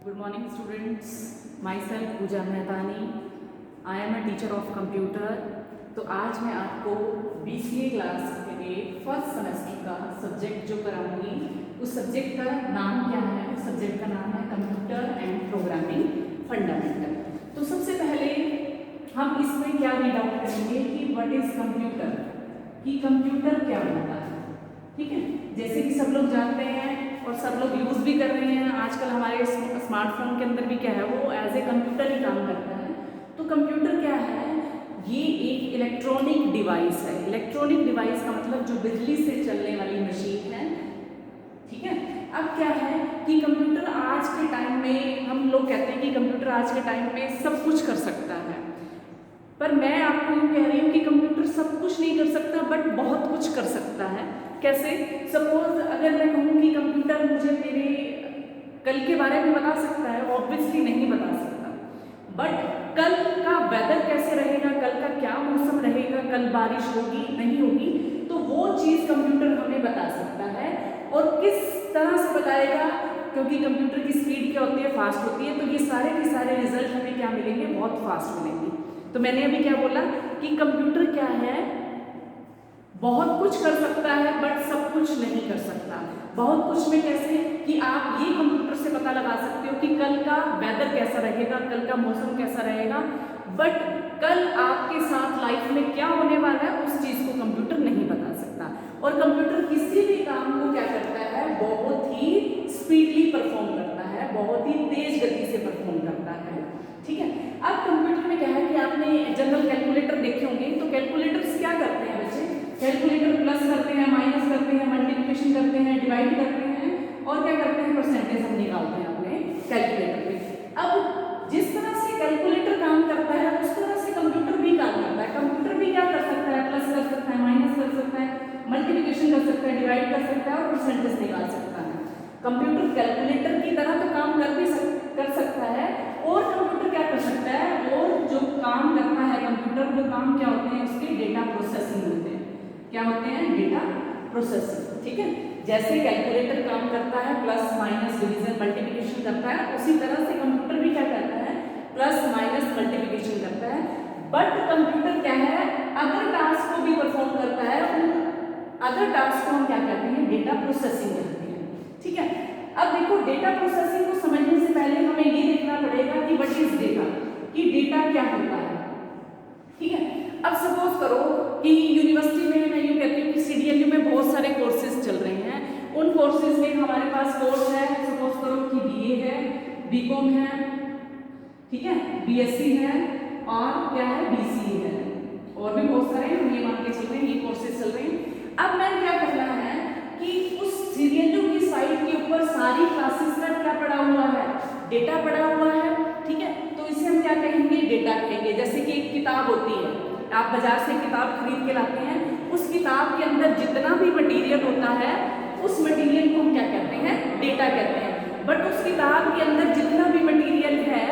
Good morning students, myself Pooja Mehtani. I am a teacher of computer. तो आज मैं आपको BCA क्लास के लिए फर्स्ट सेमेस्टर का सब्जेक्ट जो कराऊंगी उस सब्जेक्ट का नाम क्या है। उस सब्जेक्ट का नाम है कंप्यूटर एंड प्रोग्रामिंग फंडामेंटल। तो सबसे पहले हम इसमें क्या रीड आउट करेंगे कि व्हाट इज कंप्यूटर, कि कंप्यूटर क्या होता है। ठीक है, जैसे कि सब लोग जानते हैं और सब लोग यूज़ भी कर रहे हैं। आजकल हमारे स्मार्टफोन के अंदर भी क्या है, वो एज ए कंप्यूटर ही काम करता है। तो कंप्यूटर क्या है, ये एक इलेक्ट्रॉनिक डिवाइस है। इलेक्ट्रॉनिक डिवाइस का मतलब जो बिजली से चलने वाली मशीन है। ठीक है, अब क्या है कि कंप्यूटर आज के टाइम में, हम लोग कहते हैं कि कंप्यूटर आज के टाइम में सब कुछ कर सकता है, पर मैं आपको यूँ कह रही हूँ कि कंप्यूटर सब कुछ नहीं कर सकता बट बहुत कुछ कर सकता है। कैसे? सपोज अगर मैं कहूँ कि कंप्यूटर मुझे मेरे कल के बारे में बता सकता है, ऑब्वियसली नहीं बता सकता, बट कल का वेदर कैसे रहेगा, कल का क्या मौसम रहेगा, कल बारिश होगी नहीं होगी, तो वो चीज़ कंप्यूटर हमें बता सकता है। और किस तरह से बताएगा, क्योंकि कंप्यूटर की स्पीड क्या होती है, फास्ट होती है, तो ये सारे के सारे रिजल्ट हमें क्या मिलेंगे, बहुत फास्ट मिलेंगे। तो मैंने अभी क्या बोला कि कंप्यूटर क्या है, बहुत कुछ कर सकता है बट सब कुछ नहीं कर सकता। बहुत कुछ में कैसे कि आप ये कंप्यूटर से पता लगा सकते हो कि कल का वेदर कैसा रहेगा, कल का मौसम कैसा रहेगा, बट कल आपके साथ लाइफ में क्या होने वाला है उस चीज़ को कंप्यूटर नहीं बता सकता। और कंप्यूटर किसी भी काम को क्या करता है, बहुत ही स्पीडली परफॉर्म करता है, बहुत ही तेज गति से परफॉर्म करता है। ठीक है, अब कंप्यूटर में क्या है कि आपने जनरल कैलकुलेटर देखे होंगे, तो कैलकुलेटर्स क्या करते हैं बच्चे, कैलकुलेटर प्लस करते हैं, माइनस करते हैं, मल्टीप्लिकेशन करते हैं, डिवाइड करते हैं और क्या करते हैं, परसेंटेज हम निकालते हैं अपने कैलकुलेटर पे। अब जिस तरह से कैलकुलेटर काम करता है उस तरह से कंप्यूटर भी काम करता है। कंप्यूटर भी क्या कर सकता है, प्लस कर सकता है, माइनस कर सकता है, मल्टीप्लिकेशन कर सकता है, डिवाइड कर सकता है और परसेंटेज निकाल सकता है। कंप्यूटर कैलकुलेटर की तरह तो काम कर सकता है, और कंप्यूटर क्या कर सकता है, और जो काम करता है कंप्यूटर, वो काम क्या होते हैं, उसके डेटा प्रोसेसिंग होते हैं। क्या होते हैं, डेटा प्रोसेसिंग। ठीक है, जैसे कैलकुलेटर काम करता है, प्लस माइनस डिवीजन मल्टीप्लिकेशन करता है, उसी तरह से कंप्यूटर भी क्या करता है, प्लस माइनस मल्टीप्लिकेशन करता है। बट कंप्यूटर क्या है, अदर टास्क को भी परफॉर्म करता है, उन अदर टास्क को हम क्या कहते हैं, डेटा प्रोसेसिंग कहते हैं। ठीक है, अब देखो डेटा प्रोसेसिंग को समझने से पहले हमें ये देखना पड़ेगा कि व्हाट इज डेटा, कि डेटा क्या होता है। ठीक है, अब सपोज करो कि यूनिवर्सिटी में, मैं यूँ कहती हूँ कि CDLU में बहुत सारे कोर्सेज चल रहे हैं। उन कोर्सेज में हमारे पास कोर्स है, सपोज करो कि BA है, BCom है, ठीक है, BSc है और क्या है, BCA है, और भी बहुत सारे हम ये मान के चल रहे हैं, ये कोर्सेज चल रहे हैं। अब मैंने क्या करना है कि उस CDLU की साइट के ऊपर सारी क्लासेस का क्या पड़ा हुआ है, डेटा पड़ा हुआ है। ठीक है, तो इसे हम क्या कहेंगे, डेटा कहेंगे। जैसे कि एक किताब होती है, आप बाजार से किताब खरीद के लाते हैं, उस किताब के अंदर जितना भी मटेरियल होता है उस मटेरियल को हम क्या कहते हैं, डेटा कहते हैं। बट उस किताब के अंदर जितना भी मटेरियल है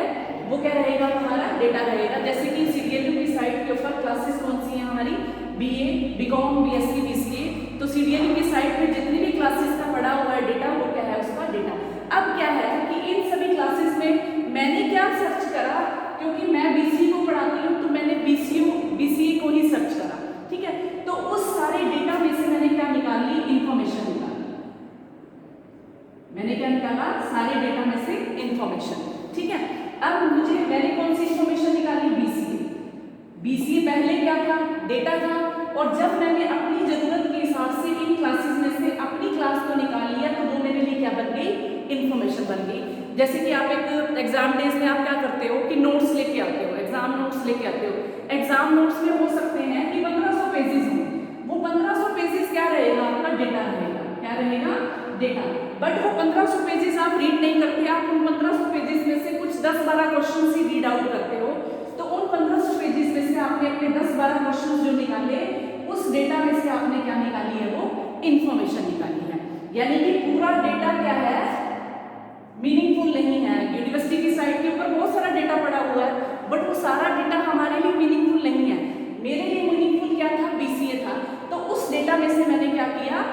वो क्या रहेगा, हमारा डेटा रहेगा। जैसे कि CDLU की साइट के ऊपर क्लासेस कौन सी हैं हमारी, BA, BCom, BSc, BCA। तो CDLU की साइट में जितनी भी क्लासेस का पड़ा हुआ है डेटा, वो क्या है, उसका डेटा। अब क्या है कि इन सभी क्लासेस में मैंने क्या सर्च करा, क्योंकि मैं BCA को पढ़ाती हूँ तो मैंने BCA को ही सर्च करा। ठीक है, तो उस सारे डेटा में से मैंने क्या निकाली, इंफॉर्मेशन निकाली। मैंने क्या निकाला, सारे डेटा में से इंफॉर्मेशन। ठीक है, अब मैंने कौन सी इंफॉर्मेशन निकाली, BCA पहले क्या था, डेटा था। और जब मैंने अपनी जरूरत के हिसाब से इन क्लासेस में से अपनी क्लास को निकाल लिया तो वो मेरे लिए क्या बन गई, इंफॉर्मेशन बन गई। जैसे कि आप एक एग्जाम डेज में आप क्या करते हो कि नोट्स लेके आते हो, एग्जाम नोट्स लेके आते हो। एग्जाम नोट्स में हो सकते हैं कि 1500 पेजेस हों, वो 1500 पेजेस क्या रहेगा, आपका डेटा रहेगा। क्या रहेगा, डेटा। बट वो 1500 पेजेस आप रीड नहीं करते, आप उन 1500 पेजेस में से कुछ 10-12 क्वेश्चन ही रीड आउट करते हो। तो उन 1500 पेजेस में से आपने अपने 10-12 क्वेश्चन जो निकाले, उस डेटा में से आपने क्या निकाली है, वो इंफॉर्मेशन निकाली है। यानी कि पूरा डेटा क्या है, मीनिंगफुल नहीं है। यूनिवर्सिटी की साइट के ऊपर बहुत सारा डेटा पड़ा हुआ है, बट वो सारा डेटा हमारे लिए मीनिंगफुल नहीं है। मेरे लिए मीनिंगफुल क्या था, BCA था। तो उस डेटा में से मैंने क्या किया,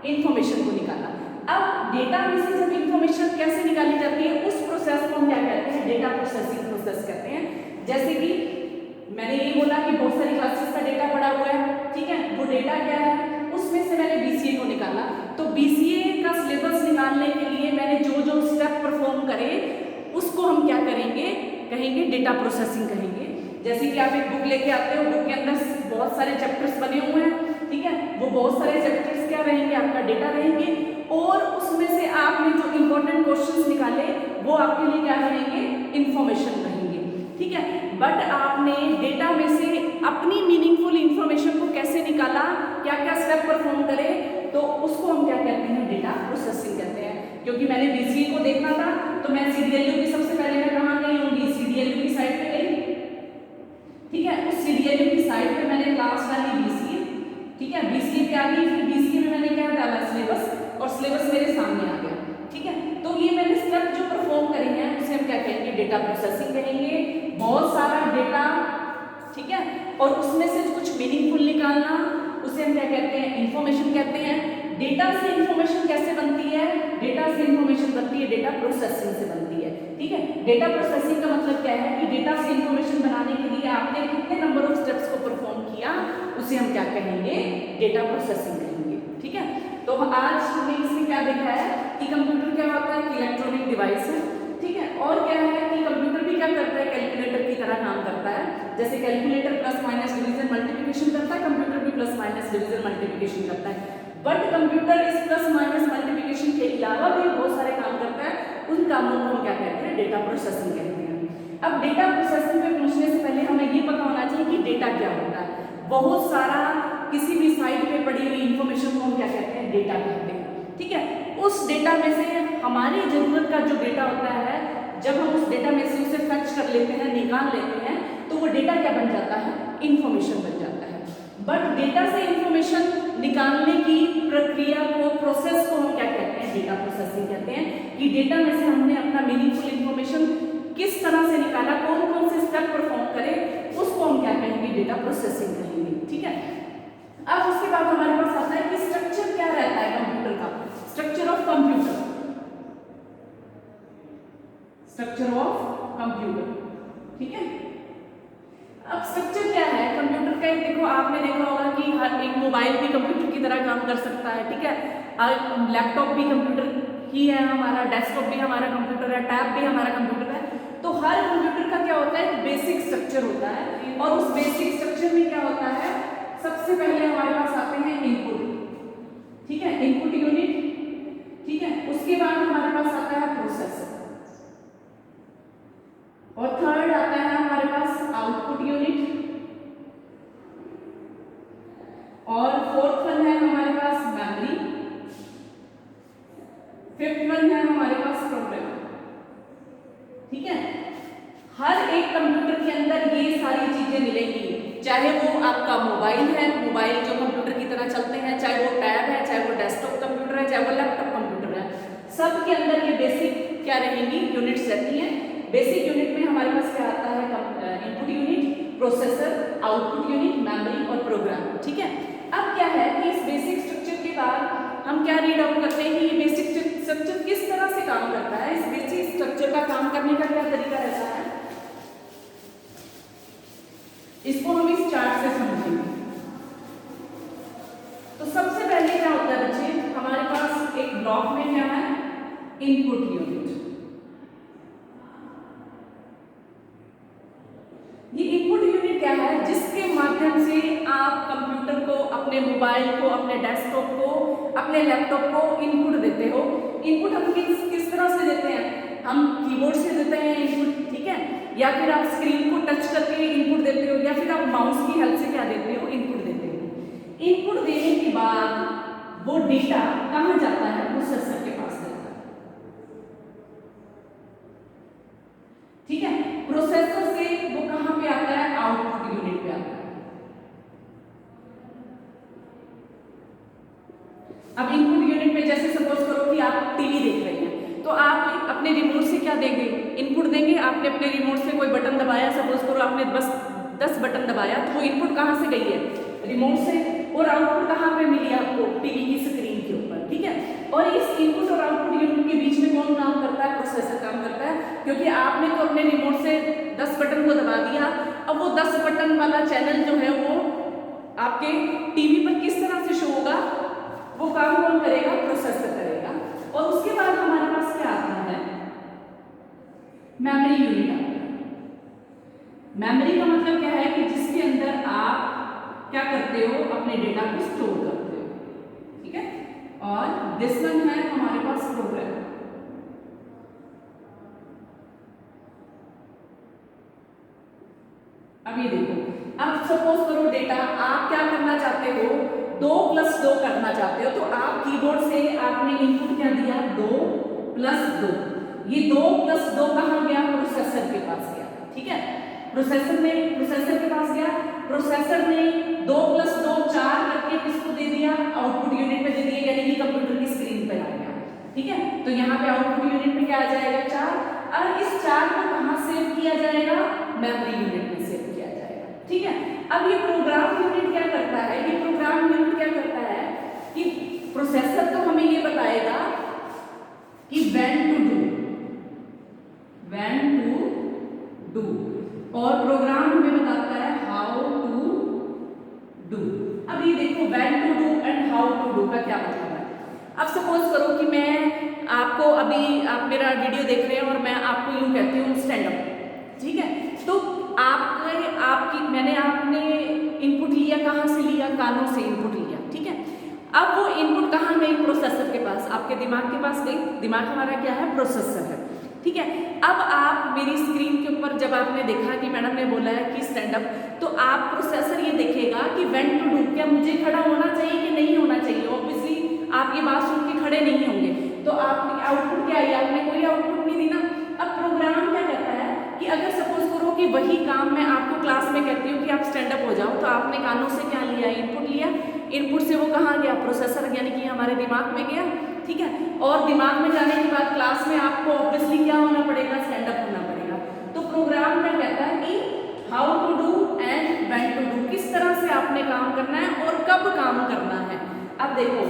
इंफॉर्मेशन को निकाला। अब डेटा में से जब इंफॉर्मेशन कैसे निकाली जाती है, उस प्रोसेस प्रोसेसिंग प्रोसेस कहते हैं। जैसे कि मैंने ये बोला कि बहुत सारी क्लासेस का डेटा पड़ा हुआ है, ठीक है, वो डेटा क्या है, उसमें से मैंने बीसीए को निकाला। तो बीसीए का सिलेबस निकालने के लिए मैंने जो जो स्टेप परफॉर्म करे उसको हम क्या करेंगे, कहेंगे डेटा प्रोसेसिंग कहेंगे। जैसे कि आप एक बुक लेके आते हो, बुक के अंदर बहुत सारे चैप्टर्स बने हुए हैं, ठीक है, वो बहुत सारे चैप्टर्स क्या रहेंगे, आपका डेटा रहेंगे, और उसमें से आपने जो इंपॉर्टेंट क्वेश्चंस निकाले वो आपके लिए क्या रहेंगे, इंफॉर्मेशन रहेंगे, ठीक है। बट आपने डेटा में से अपनी मीनिंगफुल इंफॉर्मेशन को कैसे निकाला, क्या क्या स्टेप परफॉर्म करे, तो उसको हम क्या कहते हैं, डेटा प्रोसेसिंग कहते हैं। क्योंकि मैंने बीसीए को देखना था तो मैं सीडीएलयू की सबसे पहले मैं कहाँ गई होंगी, सीडीएलयू की साइट पे गई, ठीक है। उस सीडीएलयू की साइट पे मैंने क्लास डाली बीसीए, ठीक है, बीसीए पे आ गई, फिर बीसीए में मैंने क्या डाला, सिलेबस, और सिलेबस मेरे सामने आ गया, ठीक है। तो ये मैंने स्टेप जो परफॉर्म करे हैं उसे हम क्या कहेंगे, डेटा प्रोसेसिंग कहेंगे। बहुत सारा डेटा, ठीक है, और उसमें से कुछ मीनिंगफुल निकालना, उसे हम क्या कहते हैं, इंफॉर्मेशन कहते हैं। डेटा से इंफॉर्मेशन कैसे बनती है, डेटा से इंफॉर्मेशन बनती है डेटा प्रोसेसिंग से बनती है, ठीक है। डेटा प्रोसेसिंग का मतलब क्या है कि डेटा से इंफॉर्मेशन बनाने के लिए आपने कितने नंबर ऑफ स्टेप्स को परफॉर्म किया, उसे हम क्या कहेंगे, डेटा प्रोसेसिंग कहेंगे, ठीक है। तो आज हमने इसमें क्या देखा है कि कंप्यूटर क्या होता है, कि इलेक्ट्रॉनिक डिवाइस है, ठीक है, और क्या है कि कंप्यूटर भी क्या करता है, कैलकुलेटर की तरह काम करता है। जैसे calculator plus minus division multiplication करता है, कंप्यूटर भी प्लस माइनस डिवीजन मल्टीप्लिकेशन करता है। बट कंप्यूटर इस प्लस माइनस मल्टीप्लिकेशन के अलावा भी बहुत सारे काम करता है, उन कामों को हम क्या कहते हैं, डेटा प्रोसेसिंग कहते हैं। अब डेटा प्रोसेसिंग पे पहुंचने से पहले हमें ये पता होना चाहिए कि डेटा क्या होता है। बहुत सारा किसी भी साइट पे पड़ी हुई इंफॉर्मेशन को हम क्या कहते हैं, डेटा कहते हैं, ठीक है। उस डेटा में से हमारी जरूरत का जो डेटा होता है, जब हम उस डेटा में से उसे फैच कर लेते हैं, निकाल लेते हैं, तो वो डेटा क्या बन जाता है, इंफॉर्मेशन बन जाता है। बट डेटा से इंफॉर्मेशन निकालने की प्रक्रिया को, प्रोसेस को हम क्या कहते हैं, डेटा प्रोसेसिंग कहते हैं। कि डेटा में से हमने अपना मीनिंगफुल इंफॉर्मेशन किस तरह से निकाला, कौन कौन से स्टेप परफॉर्म करे, उसको हम क्या कहेंगे, डेटा प्रोसेसिंग कहेंगे, ठीक है। अब उसके बाद हमारे पास आता है कि स्ट्रक्चर क्या रहता है कंप्यूटर का, structure of computer, structure of computer, ठीक है। अब स्ट्रक्चर क्या है कंप्यूटर का, देखो आपने देखा होगा कि हर एक मोबाइल भी कंप्यूटर की तरह काम कर सकता है, ठीक है। लैपटॉप भी कंप्यूटर ही है हमारा, डेस्कटॉप भी हमारा कंप्यूटर है, टैब भी हमारा कंप्यूटर है। तो हर कंप्यूटर का क्या होता है, बेसिक स्ट्रक्चर होता है, और उस बेसिक स्ट्रक्चर में क्या होता है, सबसे पहले हमारे पास आते हैं इनपुट, ठीक है, इनपुट यूनिट, ठीक है। उसके बाद हमारे पास आता है प्रोसेसर, और थर्ड आता है हमारे पास आउटपुट यूनिट, और फोर्थ वन है हमारे पास मेमोरी, फिफ्थ वन है हमारे पास प्रोग्राम, ठीक है। हर एक कंप्यूटर के अंदर ये सारी चीजें मिलेंगी, चाहे वो आपका मोबाइल है, मोबाइल जो कंप्यूटर की तरह चलते हैं, चाहे वो टैब है, चाहे वो डेस्कटॉप कंप्यूटर है, चाहे वो लैपटॉप कंप्यूटर है, सब के अंदर ये बेसिक क्या रहेंगी, यूनिट्स रहती हैं। बेसिक यूनिट में हमारे पास क्या आता है, input unit, processor, output unit, memory और प्रोग्राम, ठीक है। अब क्या है कि इस बेसिक स्ट्रक्चर के बाद हम क्या रीड आउट करते हैं कि ये बेसिक स्ट्रक्चर किस तरह से काम करता है। इस बेसिक स्ट्रक्चर का काम करने का क्या तरीका रहता है, इसको हम इस चार्ट से समझेंगे। तो सबसे पहले क्या होता है बच्चे, हमारे पास एक ब्लॉक में क्या है, इनपुट यूनिट। ये इनपुट यूनिट क्या है, जिसके माध्यम से आप कंप्यूटर को, अपने मोबाइल को, अपने डेस्कटॉप को, अपने लैपटॉप को इनपुट देते हो। इनपुट हम किस तरह से देते हैं, हम कीबोर्ड से देते हैं इनपुट, ठीक है, या फिर आप स्क्रीन को टच करके इनपुट देते हो, या फिर आप माउस की हेल्प से क्या देते हो, इनपुट देते हो। इनपुट देने के बाद वो डेटा कहाँ जाता है, प्रोसेसर के पास जाता है, ठीक है। प्रोसेसर से वो कहाँ पे आता है, आउटपुट यूनिट पे आता है। अब इनपुट यूनिट में जैसे सपोज करो कि आप टीवी देख रहे हैं, तो आप अपने रिमोट से क्या देंगे, इनपुट देंगे। आपने अपने रिमोट से कोई बटन दबाया, सपोज करो आपने बस 10 बटन दबाया, तो वो इनपुट कहाँ से गई है, रिमोट से, और आउटपुट कहाँ पे मिली आपको, टीवी की स्क्रीन के ऊपर, ठीक है। और इस इनपुट और आउटपुट यूनिट के बीच में कौन काम करता है, प्रोसेसर काम करता है। क्योंकि आपने तो अपने रिमोट से 10 बटन को दबा दिया, अब वो 10 बटन वाला चैनल जो है वो आपके टीवी पर किस तरह से शो होगा, वो काम कौन करेगा, प्रोसेसर करेगा। और उसके बाद हमारे पास क्या आता है, मेमोरी यूनिट आता है। मेमोरी का मतलब क्या है कि जिसके अंदर आप क्या करते हो, अपने डेटा को स्टोर करते हो, ठीक है। और दिस वन है हमारे पास प्रोग्राम। अब ये देखो, अब सपोज करो डेटा आप क्या करना चाहते हो, 2+2 करना चाहते हो, तो आप कीबोर्ड से आपने इनपुट क्या दिया, 2+2। ये 2+2 कहाँ गया, प्रोसेसर के पास गया, ठीक है। प्रोसेसर के पास गया, प्रोसेसर ने 2+2 4 करके किसको दे दिया, आउटपुट यूनिट में दे दिया, यानी कि कंप्यूटर की स्क्रीन पर आ गया, ठीक है। तो यहाँ पे आउटपुट यूनिट में क्या आ जाएगा, 4। और इस 4 को कहाँ सेव किया जाएगा, मेमोरी यूनिट में सेव किया जाएगा, ठीक है। अब ये प्रोग्राम यूनिट क्या करता है, ये प्रोग्राम यूनिट क्या करता है कि प्रोसेसर तो हमें ये बताएगा कि व्हेन टू डू, और प्रोग्राम हमें बताता है हाउ टू डू। अब ये देखो when to do and how to do का क्या मतलब है। अब सपोज करो कि मैं आपको, अभी आप मेरा वीडियो देख रहे हैं और मैं आपको यूं कहती हूँ स्टैंड अप, ठीक है। तो मैंने आपने इनपुट लिया, कहाँ से लिया, कानों से इनपुट लिया, ठीक है। अब वो इनपुट कहाँ गई, प्रोसेसर के पास, आपके दिमाग के पास गई। दिमाग हमारा क्या है, प्रोसेसर है, ठीक है। अब आप मेरी स्क्रीन के ऊपर जब आपने देखा कि मैडम ने बोला है कि स्टैंड अप, तो आप प्रोसेसर ये देखेगा कि व्हेन टू डू, क्या मुझे खड़ा होना चाहिए कि नहीं होना चाहिए। ऑब्वियसली आप ये बात सुन के खड़े नहीं होंगे, तो आपने आउटपुट क्या आई, आपने कोई आउटपुट नहीं दी ना। अब प्रोग्राम क्या कहता है कि अगर सपोज करो कि वही काम मैं आपको क्लास में कहती हूँ कि आप स्टैंड अप हो जाओ, तो आपने कानों से क्या लिया, इनपुट लिया, इनपुट से वो कहाँ गया, प्रोसेसर यानी कि हमारे दिमाग में गया, ठीक है। और दिमाग में जाने के बाद क्लास में आपको ऑब्वियसली क्या होना पड़ेगा, स्टैंड अप होना पड़ेगा। तो प्रोग्राम क्या कहता है कि how to do and when to do, किस तरह से आपने काम करना है और कब काम करना है। अब देखो,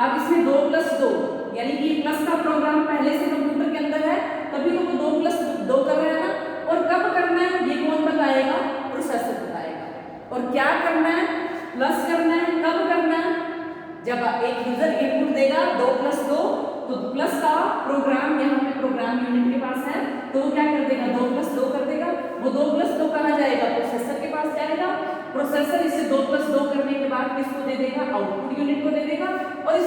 अब इसमें 2+2 यानी कि प्लस का प्रोग्राम पहले से कंप्यूटर के अंदर है, तभी तो वो 2+2 कर रहा है ना। और कब करना है ये कौन बताएगा, प्रोसेसर बताएगा। और क्या करना है, प्लस करना है, कब करना है, जब एक यूजर इनपुट देगा 2+2, तो प्लस का प्रोग्राम यहाँ पे प्रोग्राम यूनिट के पास है, तो वो क्या कर देगा, 2+2 कर देगा। वो 2+2 कहाँ जाएगा, प्रोसेसर के पास जाएगा। प्रोसेसर इसे 2+2 करने के बाद किसको दे देगा, आउटपुट यूनिट को दे देगा। और इस